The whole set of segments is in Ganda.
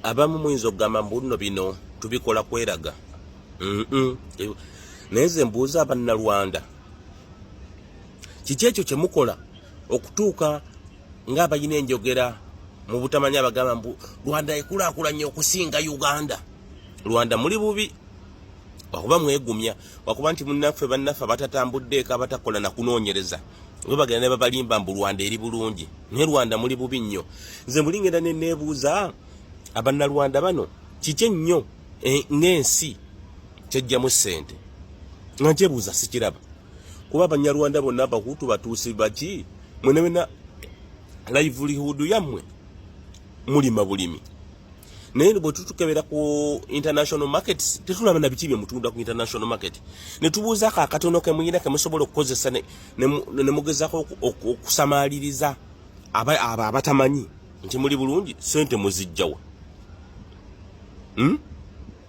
abamu muyinza okugamba mbu nno bino tubikola kweraga. Naye nze mbuuza Bannalwanda, kiki ekyo kye mukola okutuuka ng'abalina enjogera mu butamanya abagamba mbu Rwanda ekulaakulanye okusinga Uganda? Rwanda muli bubi wakuba mwegumya, wakuba nti munnaffe bannaffe abatatambuddeeko abatakola na kunoonyereza bo bagenda ne babalimba mbu Rwanda eri bulungi, naye Rwanda muli bubi nnyo. Nze mulingenda ne neebuuza Abannalwanda bano kiki ennyo ng'ensi kyejjamu ssente nga nkyebuuza sikiraba, kuba Abanyarwanda bonna Abahutu batuusi baki mwenewena livelihood yammwe mulima bulimi, naye bwe tutukebera ku international markets tetulaba na biki bye mutunda ku international market. Ne tubuuza akatono ke muyina ke musobola okukozesa ne mugezaako okusamaaliriza abatamanyi nti muli bulungi, sente muzijjawa.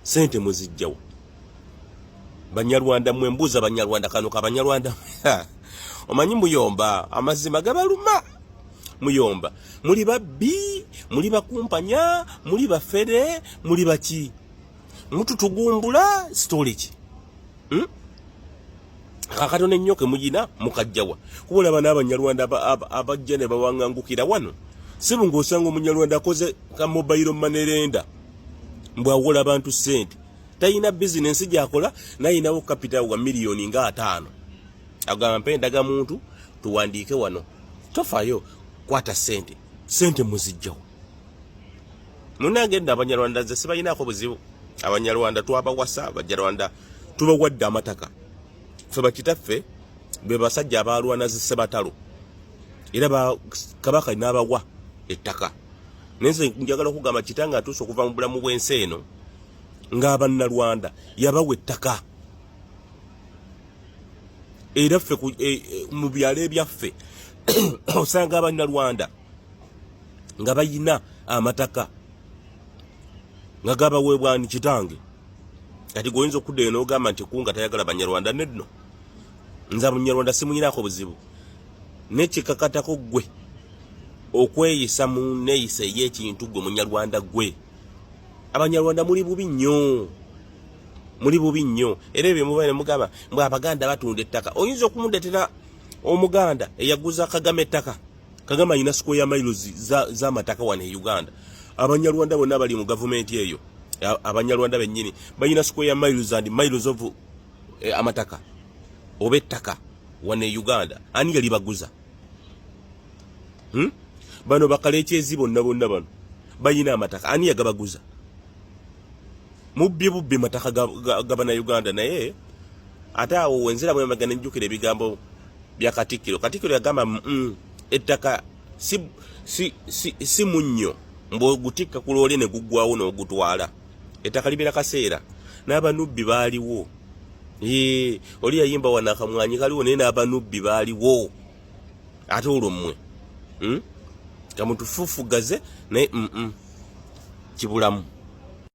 Sente muzijjawa. Banyarwanda mwe mbuuza Banyarwanda kano ka Banyarwanda omanyi muyomba amazima gabaluma. Muyomba muli babbi, muli bakumpanya, muli bafere, muli baki, mututugumbula story ki? Kakatone nnyo ke muyina mukajjawa. Kubola bana Abanyarwanda abajja ne bawangangukira wano si bungo osanga Omunyarwanda akoze ka mobile money lenda mbwawola abantu sente, tayina business gyakola nayinawo capital wa milioni nga 5 agamba mpendaga muntu tuwandiike wano tofayo kwata sente muzijjawo. Munange nda Abanyarwanda ze sibayinaako buzibu. Abanyarwanda twabawasa, Abanyarwanda tubawadde amataka. Ffe bakitaffe be basajja abalwana zissebatalo era Kabaka n'abawa ettaka. Nenze njagala okugamba kitanga atuuse okuva mu bulamu bw'ensi eno ng'Abannalwanda yabawa ettaka. Era ffe mu byalo ebyaffe osanga Abannalwanda nga bayina amataka nga gabaweebwa ni kitange. Kati goyinza okudda eno ogamba nti kunga tayagala Banyarwanda nedno. Nze Abanyarwanda simuyinaako buzibu. Nekikakatako gwe okweyisa mu neeyisa ey'ekintu gwe Munyarwanda gwe. Abanyarwanda muli bubi nnyo. Muli bubi nnyo. Era ebyo mubaire mugamba mbu Abaganda batunda ettaka. Oyinza okumundetera Omuganda eyaguza Kagame ettaka. Kagame alina square miles z'amataka wano e Uganda. Abanyarwanda bonna bali mu gavumenti eyo. Abanyarwanda bennyini balina square miles and miles of amataka oba ettaka wano e Uganda. Ani yali baguza? Bano bakaleekyezi bonna bano balina amataka. Ani yagabaguza? Mubbi mataka gabana Uganda. Naye ate awo wenzira bwe magana njukira ebigambo bya Katikkiro. Katikkiro yagamba ettaka si munnyo mbogutikka ku loole ne guggwawo n'ogutwala. Ettaka libira kaseera n'abanubbi baaliwo. Oli yayimba wana akamwanyi kaliwo naye n'abanubbi baaliwo. Ate olwo mmwe kamutufufugaze naye kibulamu.